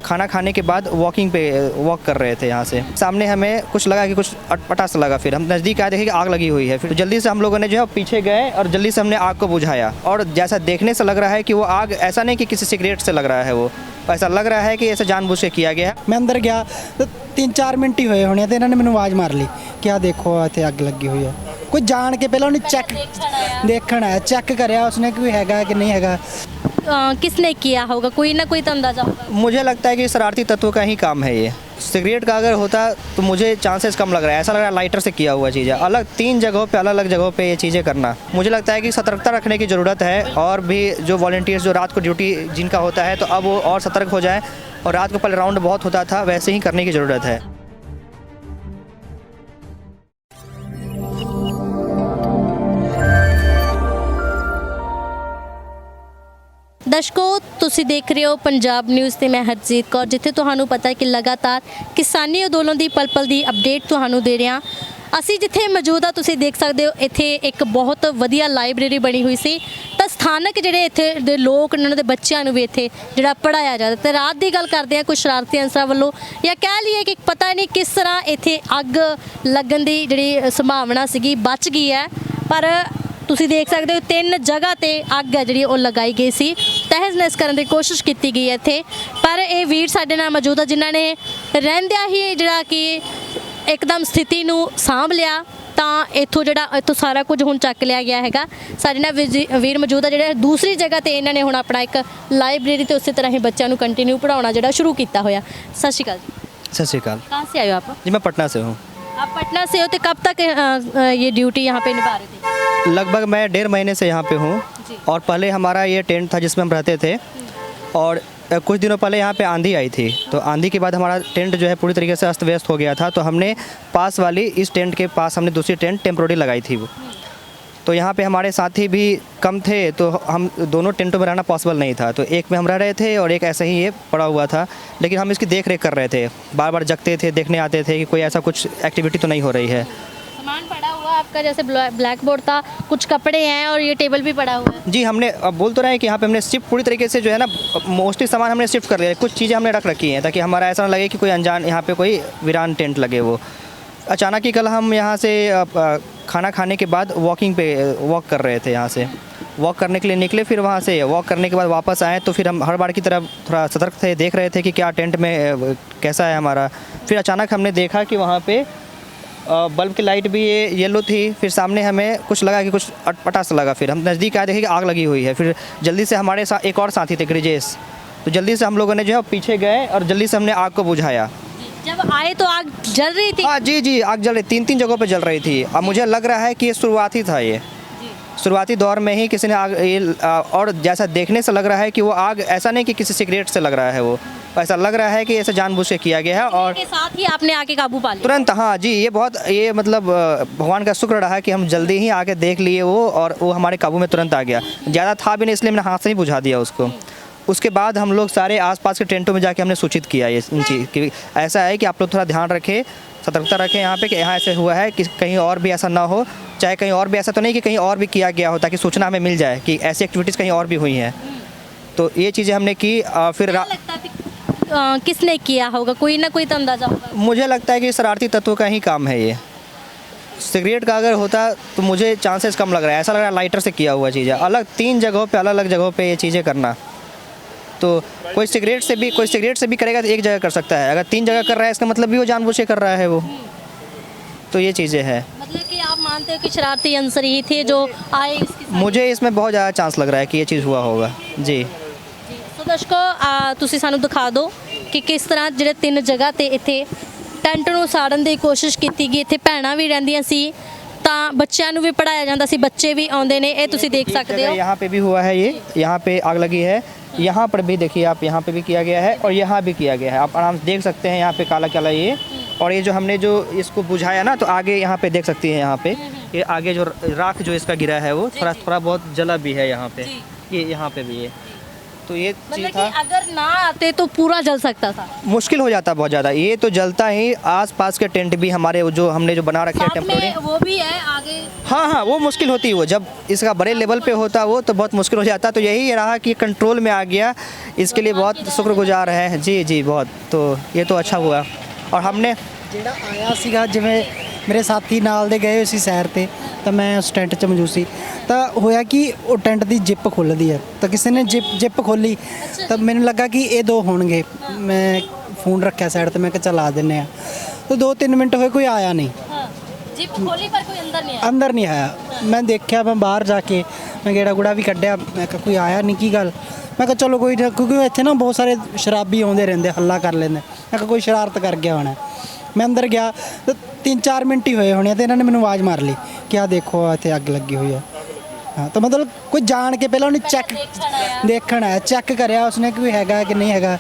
खाना खाने के बाद वॉक कर रहे थे यहाँ से। सामने हमें कुछ लगा कि कुछ अटपटा सा लगा, फिर हम नज़दीक आए, देखे कि आग लगी हुई है। फिर जल्दी से हम लोगों ने जो है पीछे गए और जल्दी से हमने आग को बुझाया। और जैसा देखने से लग रहा है कि वो आग ऐसा नहीं कि किसी सिगरेट से लग रहा है, वो ऐसा लग रहा है कि ऐसा जानबूझ के किया गया है। मैं अंदर गया तो 3-4 मिनट ही होए होने, तो इन्होंने मैंने आवाज़ मार ली कि आ देखो इतने अग लगी हुई है। कोई जान के पहले उन्हें चेक देखना है, चेक कराया उसने कोई हैगा कि नहीं हैगा। किसने किया होगा, कोई ना कोई तो अंदाजा होगा। मुझे लगता है कि शरारती तत्वों का ही काम है ये। सिगरेट का अगर होता तो मुझे चांसेस कम लग रहा है, ऐसा लग रहा है लाइटर से किया हुआ चीज़ है। अलग 3 जगहों पे, अलग अलग जगहों पे ये चीज़ें करना, मुझे लगता है कि सतर्कता रखने की ज़रूरत है। और भी जो वॉलंटियर्स जो रात को ड्यूटी जिनका होता है, तो अब वो और सतर्क हो जाए। और रात को पहले राउंड बहुत होता था, वैसे ही करने की ज़रूरत है। ਦਰਸ਼ਕੋ ਤੁਸੀਂ ਦੇਖ ਰਹੇ ਹੋ ਪੰਜਾਬ ਨਿਊਜ਼ ਤੇ ਮੈਂ ਹਰਜੀਤ ਕੌਰ, ਜਿੱਥੇ ਤੁਹਾਨੂੰ ਪਤਾ ਹੈ ਕਿ ਲਗਾਤਾਰ ਕਿਸਾਨੀ ਅੰਦੋਲਨ ਦੀ ਪਲ-ਪਲ ਦੀ ਅਪਡੇਟ ਤੁਹਾਨੂੰ ਦੇ ਰਹੇ ਹਾਂ। ਅਸੀਂ ਜਿੱਥੇ ਮੌਜੂਦ ਆ ਤੁਸੀਂ ਦੇਖ ਸਕਦੇ ਹੋ, ਇੱਥੇ ਇੱਕ ਬਹੁਤ ਵਧੀਆ ਲਾਇਬ੍ਰੇਰੀ ਬਣੀ ਹੋਈ ਸੀ। ਤਾਂ ਸਥਾਨਕ ਜਿਹੜੇ ਇੱਥੇ ਦੇ ਲੋਕ ਉਹਨਾਂ ਦੇ ਬੱਚਿਆਂ ਨੂੰ ਵੀ ਇੱਥੇ ਜਿਹੜਾ ਪੜ੍ਹਾਇਆ ਜਾਂਦਾ। ਤੇ ਰਾਤ ਦੀ ਗੱਲ ਕਰਦੇ ਹਾਂ ਕੁਝ ਸ਼ਰਾਰਤੀ ਅਨਸਰਾਂ ਵੱਲੋਂ, ਜਾਂ ਕਹਿ ਲਈਏ ਕਿ ਪਤਾ ਨਹੀਂ ਕਿਸ ਤਰ੍ਹਾਂ ਇੱਥੇ ਅੱਗ ਲੱਗਣ ਦੀ ਜਿਹੜੀ ਸੰਭਾਵਨਾ ਸੀਗੀ ਬਚ ਗਈ ਹੈ। ਪਰ ਤੁਸੀਂ ਦੇਖ ਸਕਦੇ ਹੋ 3 ਜਗ੍ਹਾ ਤੇ ਅੱਗ ਹੈ ਜਿਹੜੀ ਉਹ ਲਗਾਈ ਗਈ ਸੀ। ਤਹਿਸ-ਨਹਿਸ ਕਰਨ ਦੀ ਕੋਸ਼ਿਸ਼ ਕੀਤੀ ਗਈ ਹੈ ਇੱਥੇ, ਪਰ ਇਹ ਵੀਰ ਸਾਡੇ ਨਾਲ ਮੌਜੂਦ ਆ ਜਿਨ੍ਹਾਂ ਨੇ ਰਹਿੰਦਿਆਂ ਹੀ ਜਿਹੜਾ ਕਿ ਇੱਕਦਮ ਸਥਿਤੀ ਨੂੰ ਸਾਂਭ ਲਿਆ। ਤਾਂ ਇੱਥੋਂ ਸਾਰਾ ਕੁਝ ਹੁਣ ਚੱਕ ਲਿਆ ਗਿਆ ਹੈਗਾ। ਸਾਡੇ ਨਾਲ ਵੀਰ ਮੌਜੂਦ ਆ ਜਿਹੜੇ ਦੂਸਰੀ ਜਗ੍ਹਾ ਤੇ ਇਹਨਾਂ ਨੇ ਹੁਣ ਆਪਣਾ ਇੱਕ ਲਾਇਬ੍ਰੇਰੀ ਤੇ ਉਸੇ ਤਰ੍ਹਾਂ ਹੀ ਬੱਚਿਆਂ ਨੂੰ ਕੰਟੀਨਿਊ ਪੜ੍ਹਾਉਣਾ ਜਿਹੜਾ ਸ਼ੁਰੂ ਕੀਤਾ ਹੋਇਆ। ਸਤਿ ਸ਼੍ਰੀ ਅਕਾਲ ਜੀ। सत श्रीकाल। कहाँ से आए हो आप? जी मैं पटना से हूँ। आप पटना से हो, तो कब तक ये ड्यूटी यहाँ पे निभा रहे थे? लगभग मैं 1.5 महीने से यहाँ पे हूँ। और पहले हमारा ये टेंट था जिसमें हम रहते थे। और कुछ दिनों पहले यहाँ पे आंधी आई थी, तो आंधी के बाद हमारा टेंट जो है पूरी तरीके से अस्त व्यस्त हो गया था। तो हमने पास वाली इस टेंट के पास हमने दूसरी टेंट टेम्प्रोरी लगाई थी। वो तो यहाँ पे हमारे साथी भी कम थे, तो हम दोनों टेंटों में रहना पॉसिबल नहीं था। तो एक में हम रह रहे थे और एक ऐसे ही ये पड़ा हुआ था। लेकिन हम इसकी देख रेख कर रहे थे, बार बार जगते थे, देखने आते थे कि कोई ऐसा कुछ एक्टिविटी तो नहीं हो रही है। सामान पड़ा हुआ आपका, जैसे ब्लैक बोर्ड था, कुछ कपड़े हैं और ये टेबल भी पड़ा हुआ है। जी हमने अब बोल तो रहे हैं कि यहाँ पे हमने शिफ्ट पूरी तरीके से जो है ना, मोस्टली सामान हमने शिफ्ट कर लिया है। कुछ चीज़ें हमने रख रखी हैं ताकि हमारा ऐसा ना लगे कि कोई अनजान यहाँ पे कोई वीरान टेंट लगे। वो अचानक ही कल हम यहाँ से खाना खाने के बाद वॉक कर रहे थे, यहाँ से वॉक करने के लिए निकले। फिर वहाँ से वॉक करने के बाद वापस आए, तो फिर हम हर बार की तरह थोड़ा सतर्क थे, देख रहे थे कि क्या टेंट में कैसा है हमारा। फिर अचानक हमने देखा कि वहाँ पे बल्ब की लाइट भी ये येलो थी। फिर सामने हमें कुछ लगा कि कुछ अटपटा सा लगा। फिर हम नज़दीक आए, देखे कि आग लगी हुई है। फिर जल्दी से हमारे साथ एक और साथी थे ब्रिजेश, तो जल्दी से हम लोगों ने जो है पीछे गए और जल्दी से हमने आग को बुझाया। जब आए तो आग जल रही थी? हाँ जी आग जल रही, 3 जगहों पे जल रही थी। अब मुझे लग रहा है कि ये शुरुआती था, ये शुरुआती दौर में ही किसी ने आग और जैसा देखने से लग रहा है कि वो आग ऐसा नहीं कि किसी सिगरेट से लग रहा है, वो ऐसा लग रहा है कि ऐसे जानबूझ के किया गया है। और के साथ ही आपने आके काबू पा लिया तुरंत। हाँ जी, ये मतलब भगवान का शुक्र रहा कि हम जल्दी ही आके देख लिए वो, और वो हमारे काबू में तुरंत आ गया। ज़्यादा था भी नहीं, इसलिए मैंने हाथ से ही बुझा दिया उसको। उसके बाद हम लोग सारे आसपास के टेंटों में जाके हमने सूचित किया ये इन चीज़ कि ऐसा है कि आप लोग थोड़ा ध्यान रखें, सतर्कता रखें यहाँ पे कि यहाँ ऐसे हुआ है, कि कहीं और भी ऐसा ना हो। चाहे कहीं और भी ऐसा तो नहीं कि कहीं और भी किया गया हो, ताकि सूचना हमें मिल जाए कि ऐसी एक्टिविटीज़ कहीं और भी हुई हैं। तो ये चीज़ें हमने की। फिर किसने किया होगा, कोई ना कोई तो अंदाजा होगा। मुझे लगता है कि शरारती तत्वों का ही काम है ये। सिगरेट का अगर होता तो मुझे चांसेस कम लग रहा है, ऐसा लग रहा है लाइटर से किया हुआ चीज़ है। अलग 3 जगहों पे, अलग अलग जगहों पे ये चीज़ें करना, तो कोई सिगरेट से भी करेगा तो एक जगह कर सकता है। अगर 3 जगह कर रहा है, इसका मतलब भी वो जानबूझ के कर रहा है वो। तो ये चीज़ें हैं। मतलब कि आप मानते हो कि शरारती अंसर ही थे जो आए इसके साथ? मुझे इसमें बहुत ज़्यादा चांस लग रहा है कि ये चीज़ हुआ होगा जी। ਸੋ ਦਰਸ਼ਕੋ ਤੁਸੀਂ ਸਾਨੂੰ ਦਿਖਾ ਦਿਓ ਕਿ ਕਿਸ ਤਰ੍ਹਾਂ ਜਿਹੜੇ 3 ਜਗ੍ਹਾ ਤੇ ਇੱਥੇ ਟੈਂਟ ਨੂੰ ਸਾੜਨ ਦੀ ਕੋਸ਼ਿਸ਼ ਕੀਤੀ ਗਈ। ਇੱਥੇ ਭੈਣਾਂ ਵੀ ਰਹਿੰਦੀਆਂ ਸੀ, ਤਾਂ ਬੱਚਿਆਂ ਨੂੰ ਵੀ ਪੜਾਇਆ ਜਾਂਦਾ ਸੀ, ਬੱਚੇ ਵੀ ਆਉਂਦੇ ਨੇ, ਇਹ ਤੁਸੀਂ ਦੇਖ ਸਕਦੇ ਹੋ। यहाँ पे भी हुआ है, ये यहाँ पे आग लगी है। यहाँ पर भी देखिए आप, यहाँ पे भी किया गया है और यहाँ भी किया गया है। आप आराम से देख सकते हैं यहाँ पे काला काला ये। और ये जो हमने जो इसको बुझाया ना, तो आगे यहाँ पे देख सकती हैं, यहाँ पे ये आगे जो राख जो इसका गिरा है वो थोड़ा बहुत जला भी है यहाँ पे। ये यहाँ पे भी ये तो ये चीज़ मतलब था, कि अगर ना आते तो पूरा जल सकता था। मुश्किल हो जाता बहुत ज़्यादा। ये तो जलता ही, आसपास के टेंट भी हमारे वो जो हमने जो बना रखे हैं साथ टेम्पोररी, में वो भी है आगे। हाँ हाँ, वो मुश्किल होती है। वो जब इसका बड़े लेवल पे होता वो तो बहुत मुश्किल हो जाता। तो यही रहा कि कंट्रोल में आ गया, इसके लिए बहुत शुक्रगुजार है। जी जी, बहुत। तो ये तो अच्छा हुआ। और हमने ਜਿਹੜਾ ਆਇਆ ਸੀਗਾ, ਜਿਵੇਂ ਮੇਰੇ ਸਾਥੀ ਨਾਲ ਦੇ ਗਏ ਹੋਏ ਸੀ ਸੈਰ ਤੇ, ਤਾਂ ਮੈਂ ਉਸ ਟੈਂਟ 'ਚ ਮੌਜੂਦ ਸੀ। ਤਾਂ ਹੋਇਆ ਕਿ ਉਹ ਟੈਂਟ ਦੀ ਜਿੱਪ ਖੁੱਲ੍ਹਦੀ ਹੈ, ਤਾਂ ਕਿਸੇ ਨੇ ਜਿੱਪ ਖੋਲੀ, ਤਾਂ ਮੈਨੂੰ ਲੱਗਾ ਕਿ ਇਹ ਦੋ ਹੋਣਗੇ। ਮੈਂ ਫੋਨ ਰੱਖਿਆ ਸਾਈਡ ਤੇ, ਮੈਂ ਕਿਹਾ ਚੱਲ ਆ ਦਿੰਦੇ ਆ। ਤਾਂ 2-3 ਮਿੰਟ ਹੋਏ, ਕੋਈ ਆਇਆ ਨਹੀਂ, हाँ, जिप खोली पर कोई अंदर नहीं आया। ਅੰਦਰ ਨਹੀਂ ਆਇਆ। ਮੈਂ ਦੇਖਿਆ, ਮੈਂ ਬਾਹਰ ਜਾ ਕੇ ਮੈਂ ਗੇੜਾ ਗੁੜਾ ਵੀ ਕੱਢਿਆ, ਮੈਂ ਕਿਹਾ ਕੋਈ ਆਇਆ ਨਹੀਂ, ਕੀ ਗੱਲ। ਮੈਂ ਕਿਹਾ ਚਲੋ ਕੋਈ ਨਾ, ਕਿਉਂਕਿ ਇੱਥੇ ਨਾ ਬਹੁਤ ਸਾਰੇ ਸ਼ਰਾਬੀ ਆਉਂਦੇ ਰਹਿੰਦੇ, ਹੱਲਾ ਕਰ ਲੈਂਦੇ। ਮੈਂ ਕਿਹਾ ਕੋਈ ਸ਼ਰਾਰਤ ਕਰ ਗਿਆ ਹੋਣਾ। ਮੈਂ ਅੰਦਰ ਗਿਆ ਤਾਂ 3-4 ਮਿੰਟ ਹੀ ਹੋਏ ਹੋਣੇ ਆ, ਤੇ ਇਹਨਾਂ ਨੇ ਮੈਨੂੰ ਆਵਾਜ਼ ਮਾਰ ਲਈ ਕਿ ਆਹ ਦੇਖੋ ਇੱਥੇ ਅੱਗ ਲੱਗੀ ਹੋਈ ਆ। ਹਾਂ, ਤਾਂ ਮਤਲਬ ਕੋਈ ਜਾਣ ਕੇ ਪਹਿਲਾਂ ਉਹਨੇ ਦੇਖਣ ਆਇਆ, ਚੈੱਕ ਕਰਿਆ ਉਸਨੇ ਕਿ ਕੋਈ ਹੈਗਾ ਕਿ ਨਹੀਂ ਹੈਗਾ।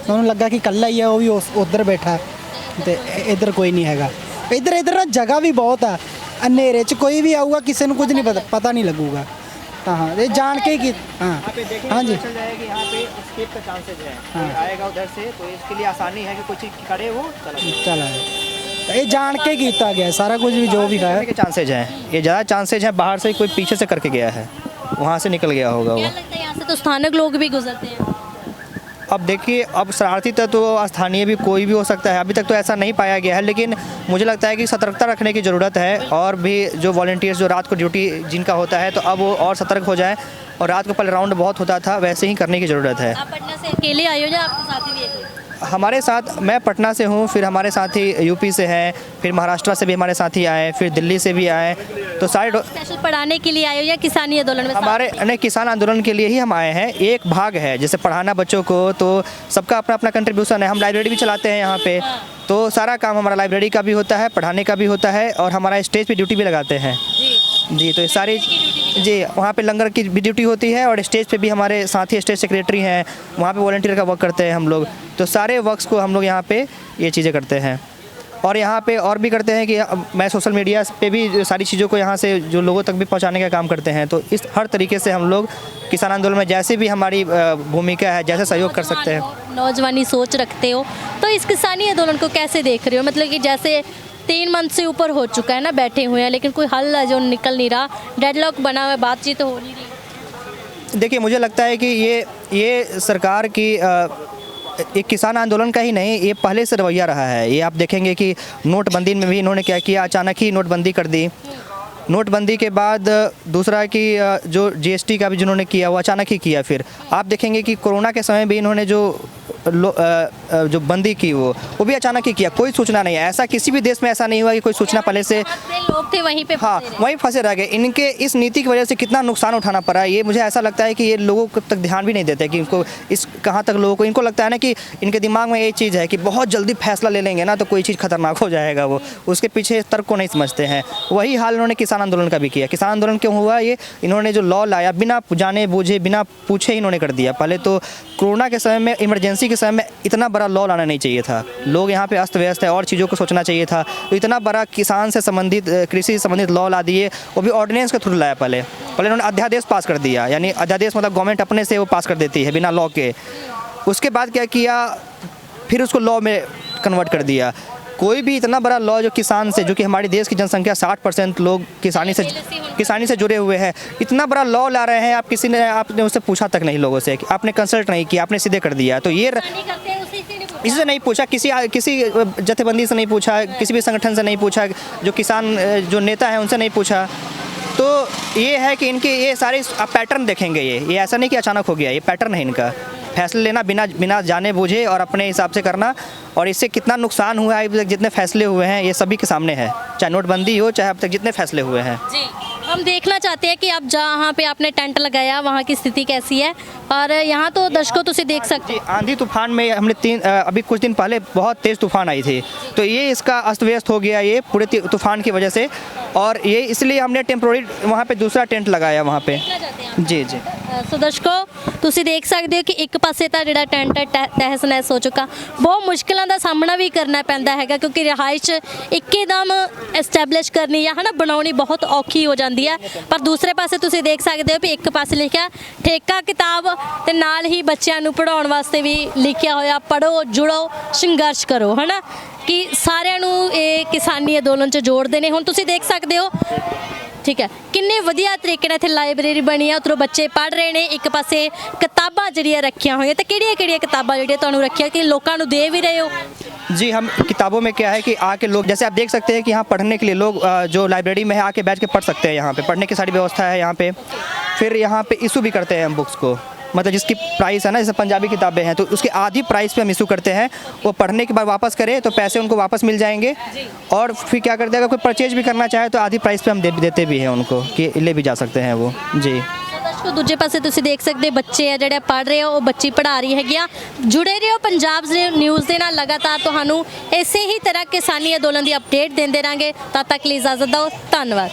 ਤਾਂ ਉਹਨੂੰ ਲੱਗਾ ਕਿ ਇਕੱਲਾ ਹੀ ਆ, ਉਹ ਵੀ ਉੱਧਰ ਬੈਠਾ, ਤੇ ਇੱਧਰ ਕੋਈ ਨਹੀਂ ਹੈਗਾ। ਇੱਧਰ ਨਾ ਜਗ੍ਹਾ ਵੀ ਬਹੁਤ ਆ, ਹਨੇਰੇ 'ਚ ਕੋਈ ਵੀ ਆਊਗਾ, ਕਿਸੇ ਨੂੰ ਕੁਝ ਨਹੀਂ ਪਤਾ ਨਹੀਂ ਲੱਗੂਗਾ। ਤਾਂ ਹਾਂ, ਇਹ ਜਾਣ ਕੇ ਕੀ। ਹਾਂ हाँ जी, चल जाएगी यहाँ पे स्किप का चांसेस है। हाँ। कोई आएगा उधर से, तो इसके लिए आसानी है कि कोई चीज़ खड़े हो चला जाए। चला ਇਹ ਜਾਣ ਕੇ ਕੀਤਾ ਗਿਆ ਸਾਰਾ कुछ भी, जो भी है। के चांसेज हैं, ये ज़्यादा चांसेज हैं बाहर से कोई पीछे से करके गया है, वहाँ से निकल गया होगा क्या वो। लगता है यहाँ से तो स्थानिक लोग भी गुजरते हैं। अब देखिए, अब शरारती तत्व तो स्थानीय भी कोई भी हो सकता है। अभी तक तो ऐसा नहीं पाया गया है, लेकिन मुझे लगता है कि सतर्कता रखने की ज़रूरत है। और भी जो वॉलंटियर्स जो रात को ड्यूटी जिनका होता है, तो अब वो और सतर्क हो जाए। और रात को पहले राउंड बहुत होता था, वैसे ही करने की ज़रूरत है। आप पटना से अकेले आए हो या आपके साथी भी है कोई? हमारे साथ, मैं पटना से हूँ, फिर हमारे साथी यूपी से हैं, फिर महाराष्ट्र से भी हमारे साथी आए, फिर दिल्ली से भी आए। तो सारे स्पेशल पढ़ाने के लिए आए हो या किसानी आंदोलन में? हमारे नहीं, किसान आंदोलन के लिए ही हम आए हैं। एक भाग है जैसे पढ़ाना बच्चों को, तो सबका अपना अपना कंट्रीब्यूशन है। हम लाइब्रेरी भी चलाते हैं यहाँ पे, तो सारा काम हमारा लाइब्रेरी का भी होता है, पढ़ाने का भी होता है, और हमारा स्टेज पे ड्यूटी भी लगाते हैं। जी, तो ये सारी जी, वहाँ पे लंगर की भी ड्यूटी होती है, और स्टेज पे भी हमारे साथी स्टेज सेक्रेटरी हैं, वहाँ पे वॉलंटियर का वर्क करते हैं हम लोग। तो सारे वर्क्स को हम लोग यहाँ पे ये चीज़ें करते हैं। और यहाँ पे और भी करते हैं कि मैं सोशल मीडिया पे भी सारी चीज़ों को यहाँ से जो लोगों तक भी पहुँचाने का काम करते हैं। तो इस हर तरीके से हम लोग किसान आंदोलन में जैसे भी हमारी भूमिका है, जैसे सहयोग कर सकते हैं। नौजवानी सोच रखते हो, तो इस किसानी आंदोलन को कैसे देख रहे हो? मतलब कि जैसे 3 मंथ से ऊपर हो चुका है ना, बैठे हुए हैं, लेकिन कोई हल जो निकल नहीं रहा, डेडलॉक बना हुआ है, बातचीत हो नहीं रही। देखिए, मुझे लगता है कि ये सरकार की एक किसान आंदोलन का ही नहीं, ये पहले से रवैया रहा है। ये आप देखेंगे कि नोटबंदी में भी इन्होंने क्या किया, अचानक ही नोटबंदी कर दी। नोटबंदी के बाद दूसरा कि जो जीएसटी का भी जिन्होंने किया, वो अचानक ही किया। फिर आप देखेंगे कि कोरोना के समय भी इन्होंने जो बंदी की वो भी अचानक ही किया, कोई सूचना नहीं है। ऐसा किसी भी देश में ऐसा नहीं हुआ कि कोई सूचना पहले से। लोग थे वहीं पे हाँ, वहीं फंसे रह गए। इनके इस नीति की वजह से कितना नुकसान उठाना पड़ा है, ये मुझे ऐसा लगता है कि ये लोगों तक ध्यान भी नहीं देते कि इनको इस कहाँ तक लोगों को, इनको लगता है ना कि इनके दिमाग में ये चीज़ है कि बहुत जल्दी फैसला ले लेंगे ना, तो कोई चीज़ खतरनाक हो जाएगा। वो उसके पीछे तर्क को नहीं समझते हैं। वही हाल इन्होंने किसान आंदोलन का भी किया। किसान आंदोलन क्यों हुआ? ये इन्होंने जो लॉ लाया, बिना जाने बूझे, बिना पूछे इन्होंने कर दिया। पहले तो कोरोना के समय में, इमरजेंसी के समय में इतना बड़ा लॉ लाना नहीं चाहिए था। लोग यहाँ पे अस्त व्यस्त है, और चीज़ों को सोचना चाहिए था। तो इतना बड़ा किसान से संबंधित, कृषि से संबंधित लॉ ला दिए, वो भी ऑर्डिनेंस के थ्रू लाया। पहले इन्होंने अध्यादेश पास कर दिया, यानी अध्यादेश मतलब गवर्नमेंट अपने से वो पास कर देती है बिना लॉ के। उसके बाद क्या किया, फिर उसको लॉ में कन्वर्ट कर दिया। कोई भी इतना बड़ा लॉ जो किसान से, जो कि हमारी देश की जनसंख्या 60% लोग किसानी से जुड़े हुए हैं, इतना बड़ा लॉ ला रहे हैं। आपने उससे पूछा तक नहीं, लोगों से आपने कंसल्ट नहीं किया, आपने सीधे कर दिया। तो ये किसी से नहीं पूछा, किसी जथेबंदी से नहीं पूछा, किसी भी संगठन से नहीं पूछा, जो किसान जो नेता हैं उनसे नहीं पूछा। तो ये है कि इनके ये सारे आप पैटर्न देखेंगे, ये ऐसा नहीं कि अचानक हो गया, ये पैटर्न है इनका। फैसले लेना बिना जाने बूझे और अपने हिसाब से करना, और इससे कितना नुकसान हुआ है, अभी तक जितने फैसले हुए हैं ये सभी के सामने है, चाहे नोटबंदी हो, चाहे अब तक जितने फैसले हुए हैं। जी, हम देखना चाहते हैं कि आप जहाँ पे आपने टेंट लगाया वहाँ की स्थिति कैसी है, और यहाँ तो दर्शकों तो उसे देख सकते हैं। आंधी तूफान में हमने अभी कुछ दिन पहले बहुत तेज़ तूफान आई थी, तो ये इसका अस्त व्यस्त हो गया, ये पूरे तूफान की वजह से। और ये इसलिए हमने टेम्प्रोरी वहाँ पे दूसरा टेंट लगाया वहाँ पे। जी जी। ਸੋ ਦਰਸ਼ਕੋ ਤੁਸੀਂ ਦੇਖ ਸਕਦੇ ਹੋ ਕਿ ਇੱਕ ਪਾਸੇ ਤਾਂ ਜਿਹੜਾ ਟੈਂਟ ਹੈ ਤਹਿਸ ਨਹਿਸ ਹੋ ਚੁੱਕਾ, ਬਹੁਤ ਮੁਸ਼ਕਲਾਂ ਦਾ ਸਾਹਮਣਾ ਵੀ ਕਰਨਾ ਪੈਂਦਾ ਹੈਗਾ ਕਿਉਂਕਿ ਰਿਹਾਇਸ਼ ਇੱਕਦਮ ਐਸਟੈਬਲਿਸ਼ ਕਰਨੀ ਜਾਂ ਹਨਾ ਬਣਾਉਣੀ ਬਹੁਤ ਔਖੀ ਹੋ ਜਾਂਦੀ ਹੈ। ਪਰ ਦੂਸਰੇ ਪਾਸੇ ਤੁਸੀਂ ਦੇਖ ਸਕਦੇ ਹੋ ਵੀ ਇੱਕ ਪਾਸੇ ਲਿਖਿਆ ਠੇਕਾ ਕਿਤਾਬ ਤੇ ਨਾਲ ਹੀ ਬੱਚਿਆਂ ਨੂੰ ਪੜ੍ਹਾਉਣ ਵਾਸਤੇ ਵੀ ਲਿਖਿਆ ਹੋਇਆ ਪੜ੍ਹੋ ਜੁੜੋ ਸੰਘਰਸ਼ ਕਰੋ ਹਨਾ ਕਿ ਸਾਰਿਆਂ ਨੂੰ ਇਹ ਕਿਸਾਨੀ ਅੰਦੋਲਨ 'ਚ ਜੋੜਦੇ ਨੇ। ਹੁਣ ਤੁਸੀਂ ਦੇਖ ਸਕਦੇ ਹੋ ਠੀਕ ਹੈ ਕਿੰਨੇ ਵਧੀਆ ਤਰੀਕੇ ਨਾਲ ਇੱਥੇ ਲਾਇਬ੍ਰੇਰੀ ਬਣੀ ਆ, ਉੱਧਰੋਂ ਬੱਚੇ ਪੜ੍ਹ ਰਹੇ ਨੇ, ਇੱਕ ਪਾਸੇ ਕਿਤਾਬਾਂ ਜਿਹੜੀਆਂ ਰੱਖੀਆਂ ਹੋਈਆਂ ਤੇ ਕਿਹੜੀਆਂ ਕਿਤਾਬਾਂ ਜਿਹੜੀਆਂ ਤੁਹਾਨੂੰ ਰੱਖੀਆਂ कि लोगों को दे भी रहे हो? जी, हम किताबों में क्या है कि आके लोग जैसे आप देख सकते हैं कि यहाँ पढ़ने के लिए लोग जो लाइब्रेरी में है आके बैठ के पढ़ सकते हैं। यहाँ पे पढ़ने की सारी व्यवस्था है यहाँ पे। फिर यहाँ पे इशू भी करते हैं हम बुक्स को, मतलब जिसकी प्राइस है ना, जैसे पंजाबी किताबें हैं तो उसके आधी प्राइस पे हम इशू करते हैं। वो पढ़ने के बाद वापस करे तो पैसे उनको वापस मिल जाएंगे। और फिर क्या करते हैं, अगर कोई परचेज भी करना चाहे तो आधी प्राइस पे हम देते भी हैं उनको कि ले भी जा सकते हैं वो। जी ਦਰਸ਼ਕੋ ਦੂਜੇ ਪਾਸੇ ਤੁਸੀਂ ਦੇਖ ਸਕਦੇ ਬੱਚੇ ਆ ਜਿਹੜੇ ਪੜ੍ਹ ਰਹੇ ਆ, ਉਹ ਬੱਚੀ ਪੜ੍ਹਾ ਰਹੀ ਹੈਗੀ ਆ। ਜੁੜੇ ਰਹੋ ਪੰਜਾਬ ਨਿਊਜ਼ ਦੇ ਨਾਲ, ਲਗਾਤਾਰ ਤੁਹਾਨੂੰ ਇਸੇ ਹੀ ਤਰ੍ਹਾਂ ਕਿਸਾਨੀ ਅੰਦੋਲਨ ਦੀ ਅਪਡੇਟ ਦਿੰਦੇ ਰਾਂਗੇ। ਤਦ ਤੱਕ ਲਈ ਇਜਾਜ਼ਤ ਦਿਓ, ਧੰਨਵਾਦ।